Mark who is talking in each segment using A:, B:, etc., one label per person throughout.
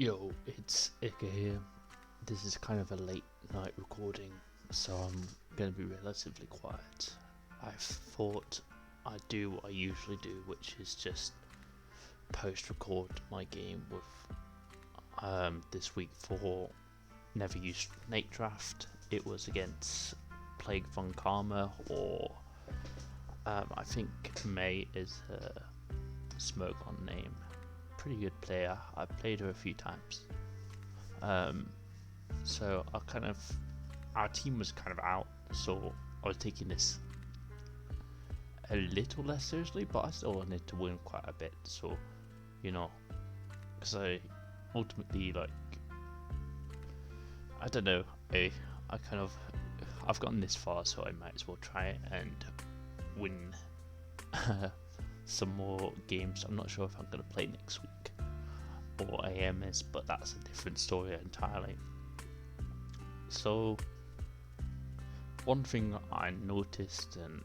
A: Yo, it's Ika here. This is kind of a late night recording, so I'm going to be relatively quiet. I thought I'd do what I usually do, which is just post-record my game with this week for Never Used Nate Draft. It was against Plague von Karma, or I think May is her smoke on name. Pretty good player. I've played her a few times. So our team was kind of out, so I was taking this a little less seriously, but I still wanted to win quite a bit. So, because I ultimately I don't know, I've gotten this far, so I might as well try it and win some more games. I'm not sure if I'm going to play next week or AMS, but that's a different story entirely. So one thing I noticed, and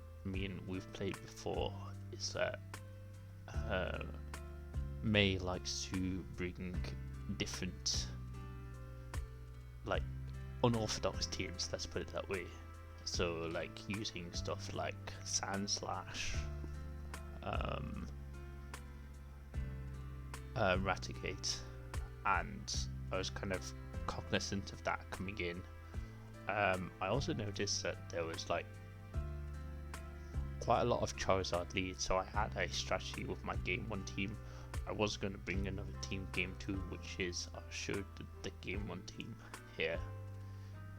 A: we've played before, is that May likes to bring different unorthodox teams, let's put it that way. So using stuff like Sand Slash, Raticate, and I was kind of cognizant of that coming in. I also noticed that there was quite a lot of Charizard leads, so I had a strategy with my Game 1 team. I was going to bring another team Game 2, which is, I showed the Game 1 team here,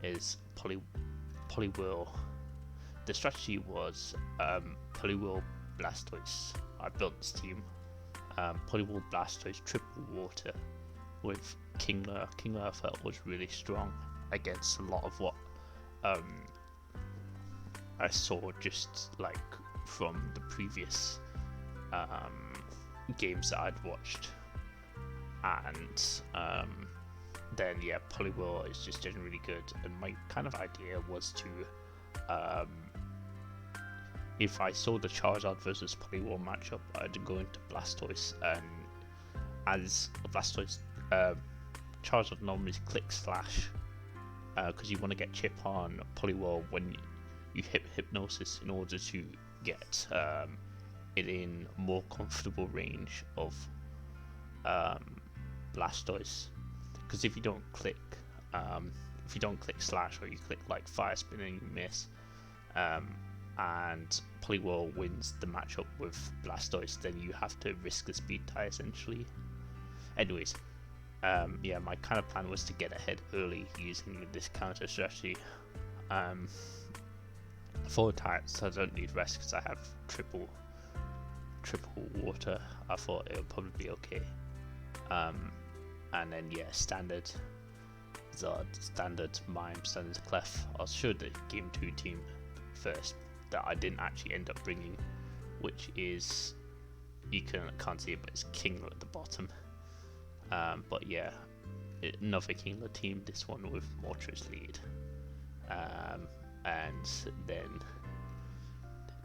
A: is Poliwhirl. The strategy was Poliwhirl Blastoise. I built this team. Poliwhirl Blastoise triple water with Kingler. Kingler I felt was really strong against a lot of what I saw just from the previous games that I'd watched. And then Poliwhirl is just generally good, and my kind of idea was to if I saw the Charizard versus Poliwhirl matchup, I'd go into Blastoise, and as a Blastoise, Charizard normally clicks Slash because you want to get chip on Poliwhirl when you hit Hypnosis in order to get it in more comfortable range of Blastoise. Because if you don't click Slash, or you click Fire Spin and you miss, and Poliwhirl wins the matchup with Blastoise, then you have to risk a speed tie essentially. Anyways, my kind of plan was to get ahead early using this counter strategy. 4 types, so I don't need rest because I have triple water. I thought it would probably be okay. And then standard Zard, standard Mime, standard Clef. I'll show the Game 2 team first that I didn't actually end up bringing, which is, you can't see it, but it's Kingler at the bottom. But another Kingler team, this one with Mortress lead, and then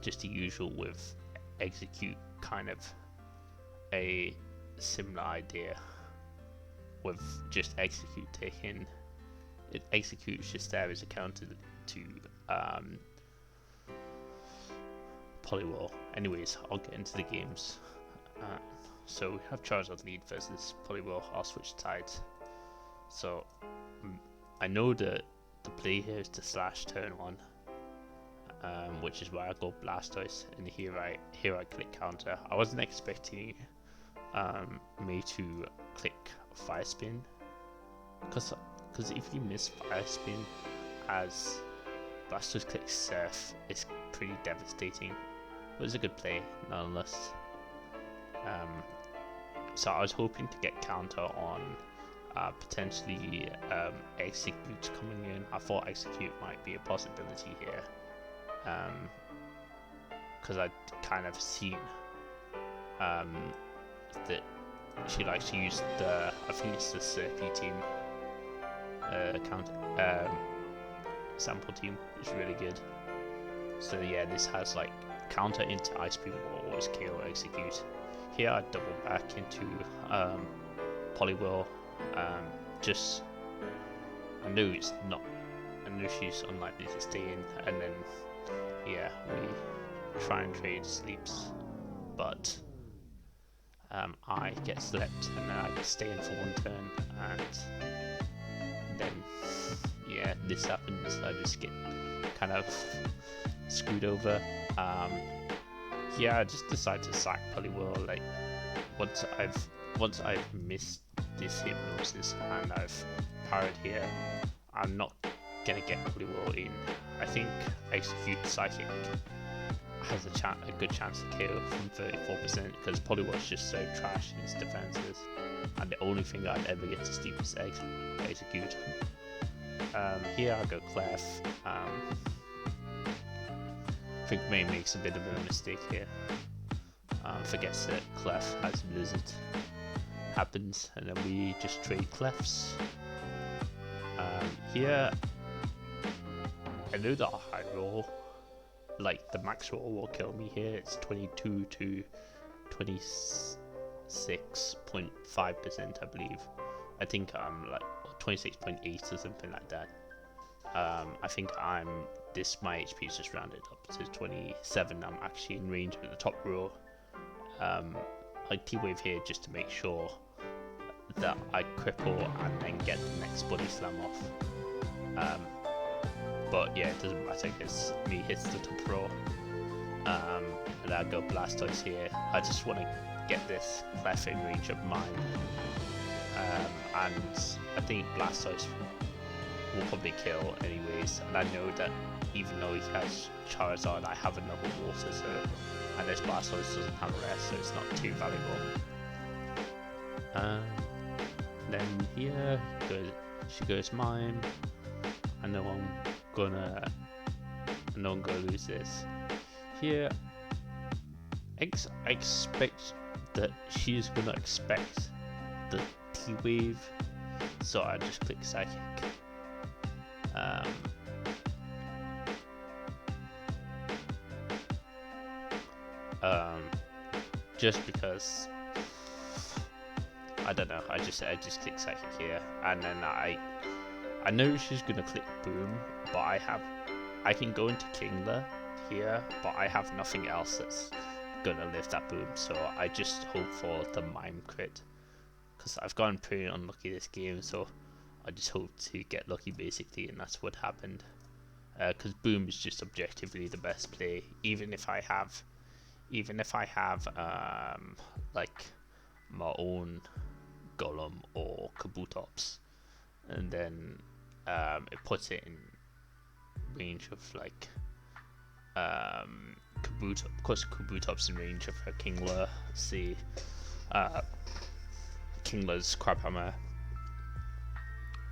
A: just the usual with Execute, kind of a similar idea with just Execute taking it. Execute is just there as a counter to Poliwhirl. Anyways, I'll get into the games. So we have Charizard lead versus Poliwhirl. I'll switch sides. So I know that the play here is to Slash turn 1, which is why I go Blastoise, and here I click counter. I wasn't expecting me to click Fire Spin, because if you miss Fire Spin as Blastoise clicks Surf, it's pretty devastating. But it's a good play nonetheless. So I was hoping to get counter on potentially Execute coming in. I thought Execute might be a possibility here, because I'd kind of seen that she likes to use I think it's the Surfy team sample team, which is really good. So this has counter into Ice Beam or KO Execute. Here I double back into Poliwhirl Just I know it's not. I know she's unlikely to stay in, and then yeah, we try and trade sleeps, but I get slept, and then I get stay in for one turn, and then yeah, this happens. I just get kind of screwed over. Yeah, I just decide to sack Polywhirl. Like once I've missed this hypnosis and I've parried here, I'm not gonna get Polywhirl in. I think Execute Psychic has a good chance to KO from 34% because Polywhirl's just so trash in its defenses, and the only thing I'd ever get to steep is Execute. Here I'll go Clef. I think May makes a bit of a mistake here. Forgets that Clef has Blizzard. Happens, and then we just trade Clefs. Here, I know that a high roll, like the max roll, will kill me here. It's 22 to 26.5%, I believe. I think I'm like 26.8 or something like that. I think my HP is just rounded up to 27. I'm actually in range of the top row. I T-Wave here just to make sure that I cripple and then get the next body slam off. But yeah, it doesn't matter because me hits the top row. And I go Blastoise here. I just want to get this Clef in range of mine. And I think Blastoise will probably kill anyways, and I know that even though he has Charizard, I have another water, so, and this Blastoise doesn't have rest, so it's not too valuable. Then here she goes Mime. I know I'm gonna lose this. Here, I expect that she's gonna expect the T-Wave, so I just click Psychic. Just because I don't know, I just click Psychic here, and then I know she's gonna click Boom, but I can go into Kingler here, but I have nothing else that's gonna lift that Boom, so I just hope for the Mime crit, because I've gotten pretty unlucky this game, so I just hope to get lucky basically, and that's what happened. Because Boom is just objectively the best play, even if I have like my own Golem or Kabutops, and then it puts it in range of like Kabutops. Of course, Kabutops in range of her Kingler. See, Kingler's Crab Hammer,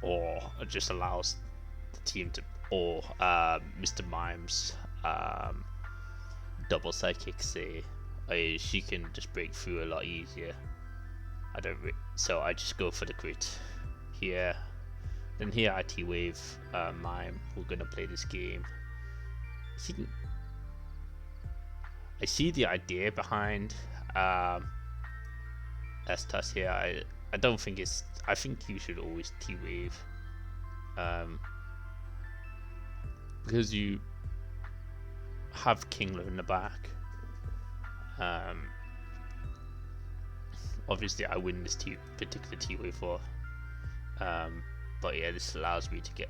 A: or it just allows the team to, or Mr. Mime's double Psychic, say, she can just break through a lot easier. So I just go for the crit here. Then here I T-Wave Mime. We're gonna play this game. I see the idea behind Estas here. I don't think it's. I think you should always T-Wave, because you have Kingler in the back. Obviously I win this particular T-Wave for, but yeah, this allows me to get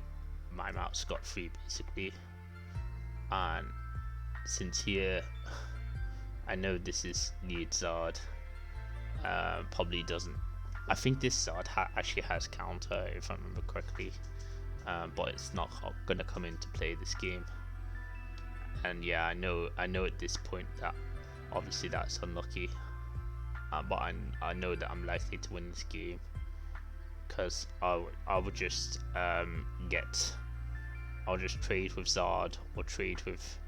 A: Mime out scot-free basically. And since here I know this is lead Zard, probably doesn't. I think this Zard actually has counter if I remember correctly, but it's not gonna come into play this game. And yeah, I know at this point that obviously that's unlucky, but I know that I'm likely to win this game, because I would just I'll just trade with Zard or trade with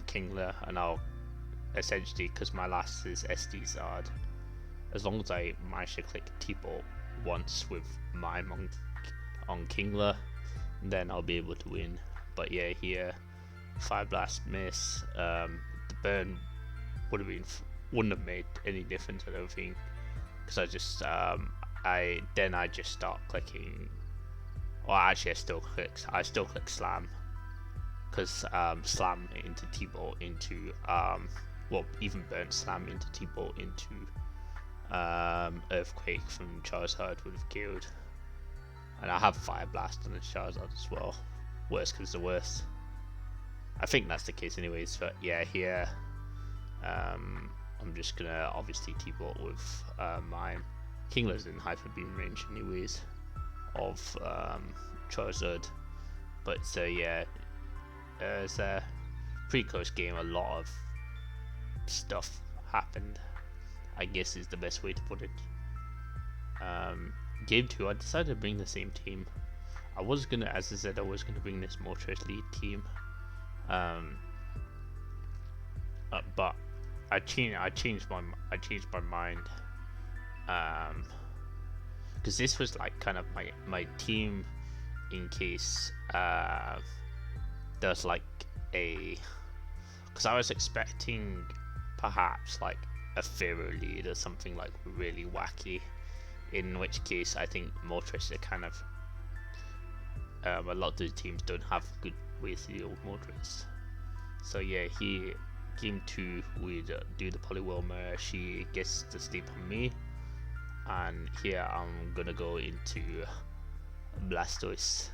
A: Kingler, and I'll essentially, because my last is SD Zard, as long as I manage to click T-Bolt once with Mime on Kingler, then I'll be able to win. But yeah, here Fire Blast miss. The burn wouldn't have made any difference, I don't think, because I just I just start clicking. Well, actually, I still click slam, because slam into T-ball into well, even burnt slam into T-ball into earthquake from Charizard would have killed. And I have Fire Blast on the Charizard as well. Worst comes to worst. I think that's the case anyways, but yeah, here I'm just gonna obviously T-ball with mine. Kingler's in Hyper Beam range anyways of Charizard. But so yeah, it's a pretty close game. A lot of stuff happened, I guess is the best way to put it. Game 2, I decided to bring the same team. I was gonna, as I said, I was gonna bring this Moltres lead team, but I changed my mind, because this was like kind of my team in case there's like because I was expecting perhaps like a Pharaoh lead or something like really wacky. In which case, I think Moltres are kind of a lot of the teams don't have good ways to deal with Moltres. So yeah, here game 2 we do the Poliwhirl mirror. She gets to sleep on me, and here I'm gonna go into Blastoise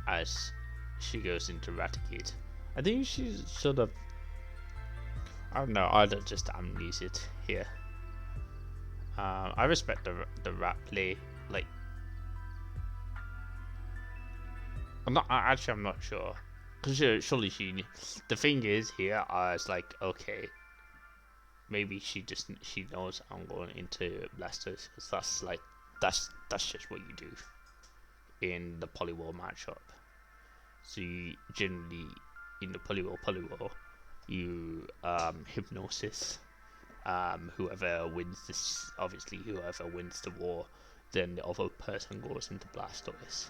A: as she goes into Raticate. I think she's sort of, I don't know, I don't just amnesia it here. I respect the rat play. Like, I'm not sure, because surely she. The thing is here, I was like, okay, maybe she knows I'm going into Blastoise, because that's just what you do in the Poliwhirl matchup. So you generally in the Poliwhirl, you hypnosis. Whoever wins this, obviously whoever wins the war, then the other person goes into Blastoise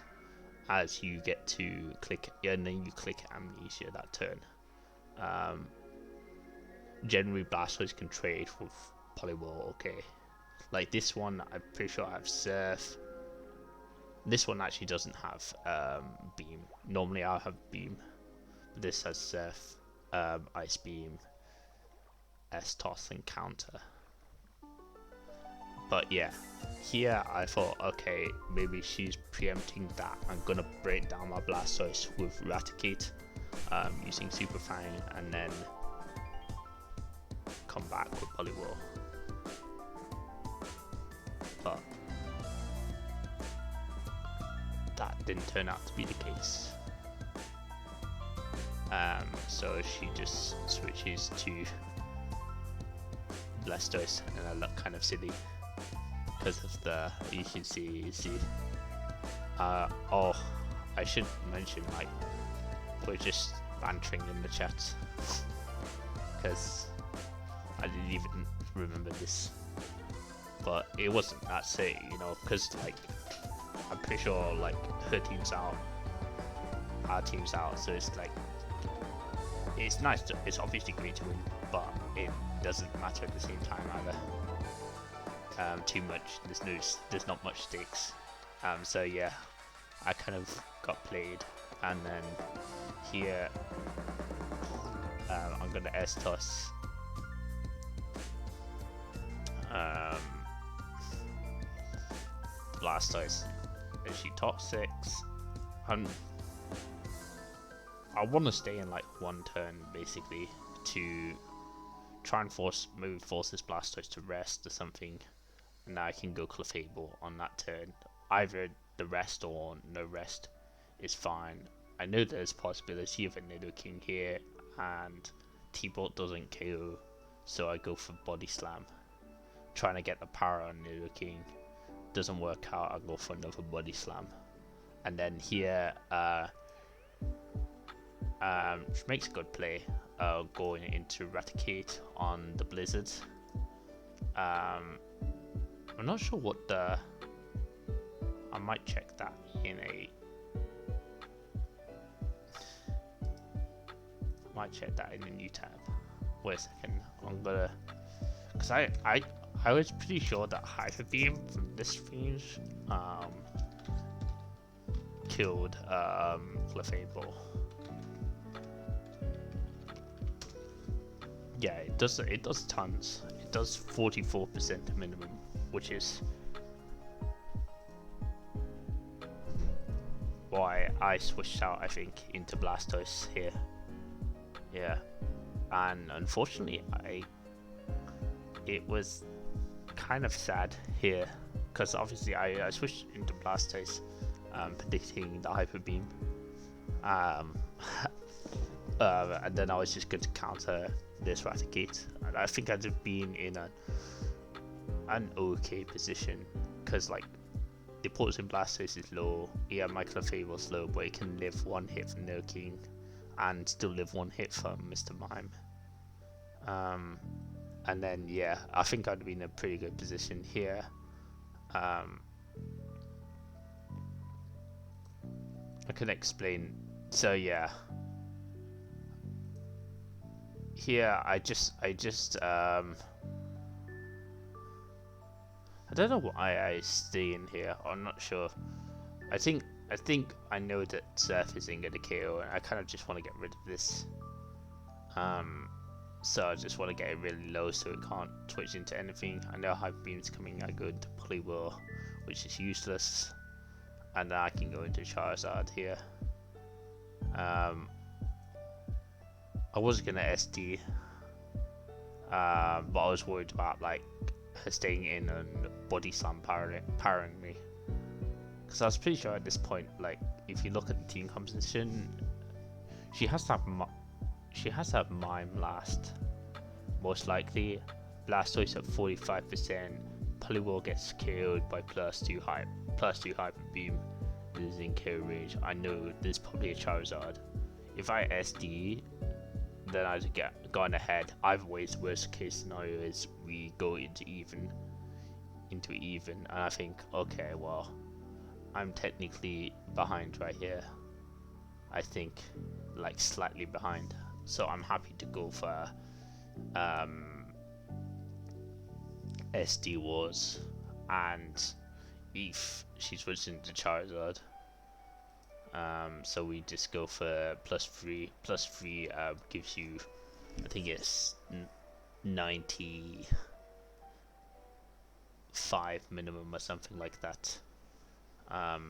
A: as you get to click, and then you click Amnesia that turn. Generally Blastoise can trade with Poliwhirl, okay. Like this one, I'm pretty sure I have Surf. This one actually doesn't have Beam. Normally I'll have Beam, but this has Surf, Ice Beam, S-Toss and Counter. But yeah, here I thought, okay, maybe she's preempting that. I'm gonna break down my Blastoise with Raticate, using Super Fang, and then come back with Poliwhirl. But that didn't turn out to be the case. So she just switches to Blastoise, and I look kind of silly because of the, you can see oh, I should mention, like, we're just bantering in the chat because I didn't even remember this, but it wasn't that silly, you know, because like I'm pretty sure like her team's out, our team's out, so it's like, it's nice to, it's obviously great to win, but it doesn't matter at the same time either. Too much, there's not much stakes. So yeah, I kind of got played, and then here I'm gonna S-Toss Blastoise. Is she top 6? I want to stay in like one turn basically to try and force this Blastoise to rest or something, and now I can go Clefable on that turn. Either the rest or no rest is fine. I know there's possibility of a Nidoking here, and T-Bolt doesn't KO, so I go for Body Slam, trying to get the power on Nidoking. Doesn't work out, I'll go for another Body Slam, and then here which makes a good play, going into Raticate on the Blizzard. I'm not sure what the, I might check that in a, new tab. wait a second. I'm gonna, cause I was pretty sure that Hyper Beam from this range killed Clefable. Yeah, it does. It does tons. It does 44% minimum, which is why I switched out, I think, into Blastoise here. Yeah, and unfortunately, it was kind of sad here because obviously I switched into Blastoise, predicting the Hyper Beam, and then I was just going to counter this Raticate, and I think I'd have been in an okay position because like the Poison Blastoise is low, yeah, my Clefable's low, but it can live one hit from No King and still live one hit from Mr. Mime. And then yeah, I think I'd be in a pretty good position here. I can explain. So yeah, here I don't know why I stay in here. I'm not sure. I think I know that Surf isn't gonna KO, and I kind of just want to get rid of this. So I just want to get it really low so it can't switch into anything. I know Hyper Beam's coming. I go into Poliwhirl, which is useless, and then I can go into Charizard here. I was gonna SD, but I was worried about like her staying in and Body Slam parrying me, because I was pretty sure at this point, like if you look at the team composition, she has to have Mime last, most likely. Blastoise at 45%. Poliwhirl gets KO'd by +2 Hyper Beam, losing KO range. I know there's probably a Charizard. If I SD, then I'd gone ahead. Either way, the worst case scenario is we go into even, and I think, okay, well, I'm technically behind right here. I think, like slightly behind. So I'm happy to go for SD Wars, and if she switches into Charizard, so we just go for +3. +3 gives you, I think it's 95 minimum or something like that.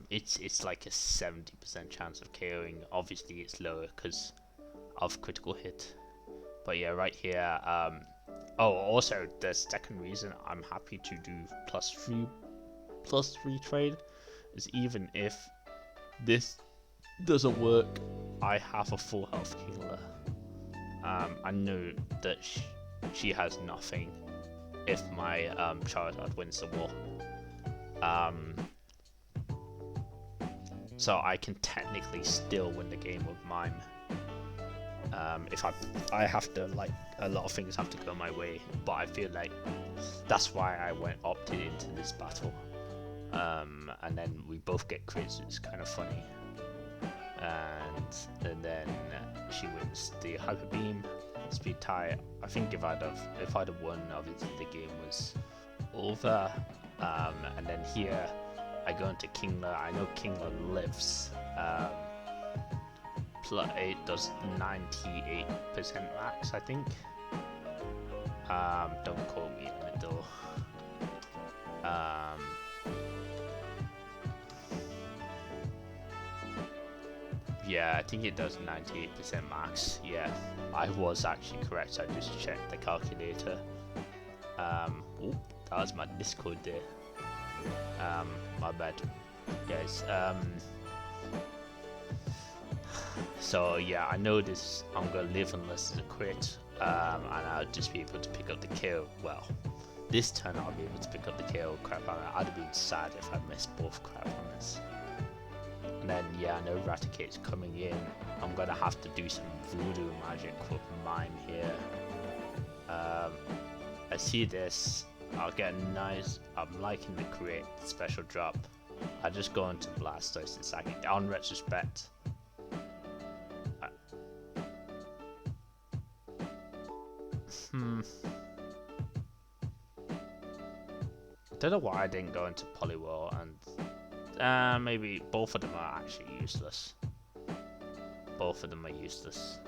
A: It's like a 70% chance of KOing. Obviously it's lower because of critical hit, but yeah, right here. Oh, also the second reason I'm happy to do +3 trade is even if this doesn't work, I have a full health Kingler. I know that she has nothing if my Charizard wins the war. So I can technically still win the game with Mime. If I have to, like, a lot of things have to go my way, but I feel like that's why I opted into this battle. And then we both get crits, which is kind of funny. And then she wins the Hyper Beam, speed tie. I think if I'd have won, obviously the game was over. And then here I go into Kingler. I know Kingler lives. It does 98% max, I think. Don't quote me on it though. Yeah, I think it does 98% max. Yeah, I was actually correct. I just checked the calculator. Oh, that was my Discord there. My bad, guys. So yeah, I know this. I'm gonna live unless it's a crit, and I'll just be able to pick up the KO. Well, this turn I'll be able to pick up the KO crap on it. I'd have been sad if I missed both crap on this. And then yeah, I know Raticate's coming in. I'm gonna have to do some voodoo magic with Mime here. I see this. I'll get a nice. I'm liking the crit special drop. I just go into Blastoise in second. On retrospect. Don't know why I didn't go into Poliwhirl, and maybe both of them are actually useless. Both of them are useless.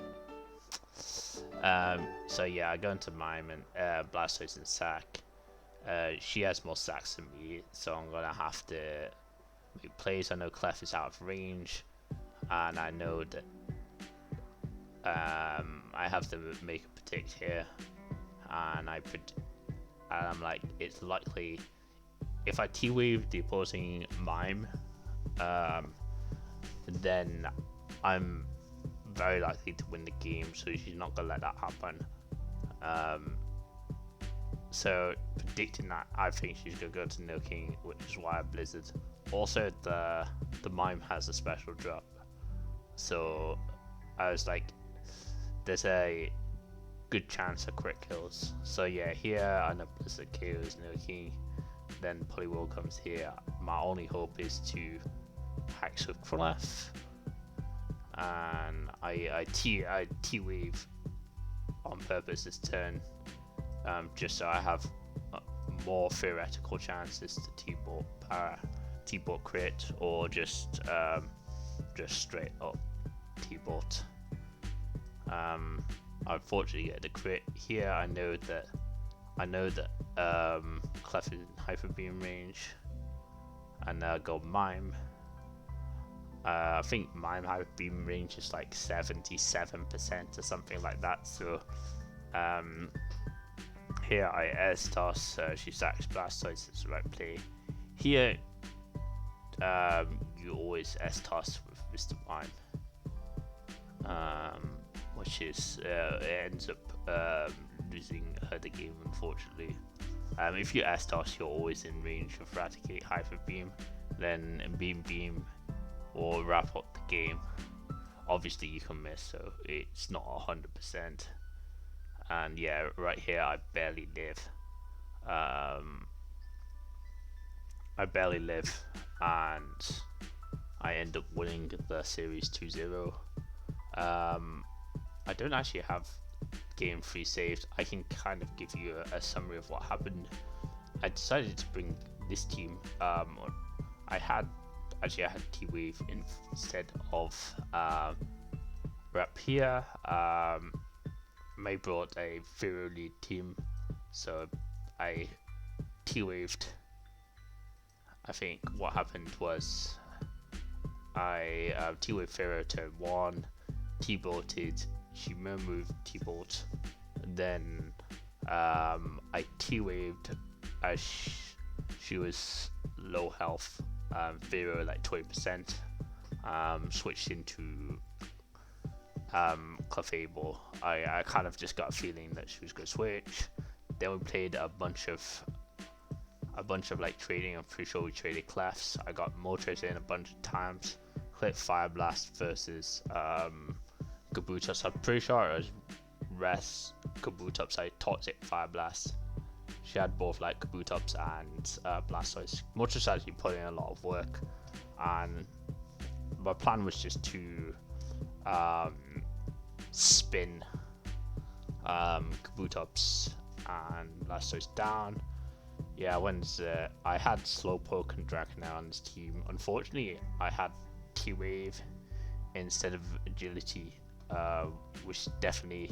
A: So yeah, I go into Mime and Blastoise and Sack. She has more sacks than me, so I'm gonna have to make plays. I know Clef is out of range, and I know that I have to make a predict here, and I'm like, it's likely if I T-Wave the opposing Mime, then I'm very likely to win the game, so she's not gonna let that happen. So predicting that, I think she's gonna go to No King, which is why I Blizzard. Also, the Mime has a special drop, so I was like, there's a good chance of crit kills. So yeah, here I know Blizzard KOs No King. Then Poliwhirl comes here. My only hope is to hack Swift Clef, and I T-Wave on purpose this turn, just so I have more theoretical chances to T-Bot crit, or just straight up T-Bot. I unfortunately get the crit here. I know that Clef is in Hyper Beam range, and I go Mime. I think Mime Hyper Beam range is like 77% or something like that. So here I S toss. She sacks Blastoise. It's the right play. Here you always S toss with Mr. Mime, which is it ends up losing her the game, unfortunately. If you S toss, you're always in range of Eradicate, Hyper Beam, then Beam, or wrap up the game. Obviously, you can miss, so it's not 100%. And yeah, right here, I barely live. And I end up winning the series 2-0. I don't actually have game 3 saved. I can kind of give you a summary of what happened. I decided to bring this team. I had T-Wave instead of Rep here. May brought a Pharaoh lead team, so I T-Waved. I think what happened was I T-Waved Pharaoh turn 1, T-Bolted, she moved T-Bolt, then I T-Waved as she was low health, Pharaoh like 20%, switched into Clefable. I kind of just got a feeling that she was going to switch. Then we played a bunch of like trading. I'm pretty sure we traded Clefs. I got Moltres in a bunch of times. Clip Fire Blast versus Kabutops. I'm pretty sure it was Res Kabutops. I Toxic Fire Blast. She had both like Kabutops and Blastoise. Moltres actually put in a lot of work, and my plan was just to spin Kabutops and Blastoise down. Yeah, I had Slowpoke and Dragonite on this team. Unfortunately, I had T-Wave instead of Agility, which definitely,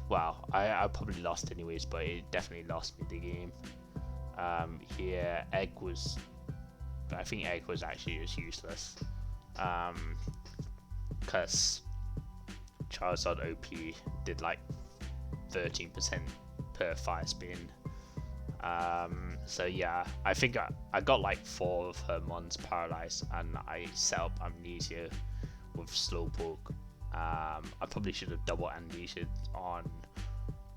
A: well, I probably lost anyways, but it definitely lost me the game. Here, I think Egg was actually just useless, because Charizard OP did like 13% per fire spin. So yeah, I think I got like 4 of her mons paralyzed, and I set up Amnesia with Slowpoke. I probably should have double Amnesia on.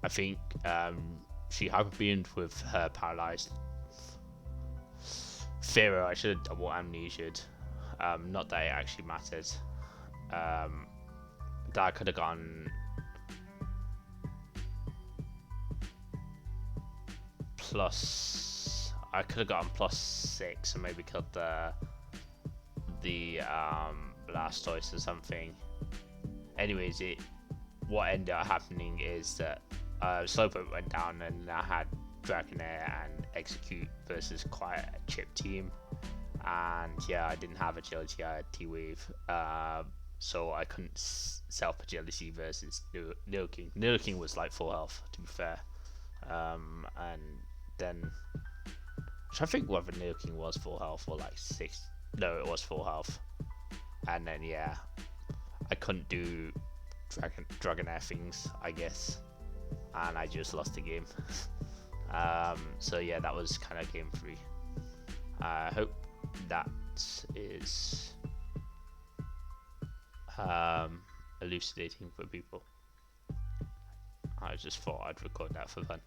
A: I think she Hyper Beamed with her paralyzed Pharaoh. I should have double Amnesia'd. Not that it actually mattered. That I could have gone plus. I could have gotten +6 and maybe killed the Blastoise or something. Anyways, what ended up happening is that Slowpoke went down, and I had Dragonair and Execute versus quite a chip team. And yeah, I didn't have agility, I had T-Wave. So I couldn't self agility versus Nidoking. Nidoking was like full health, to be fair. And then, which I think whether Nidoking was full health or like 6. No, it was full health. And then yeah, I couldn't do Dragonair things, I guess, and I just lost the game. So yeah, that was kind of game 3. I hope that is elucidating for people. I just thought I'd record that for fun.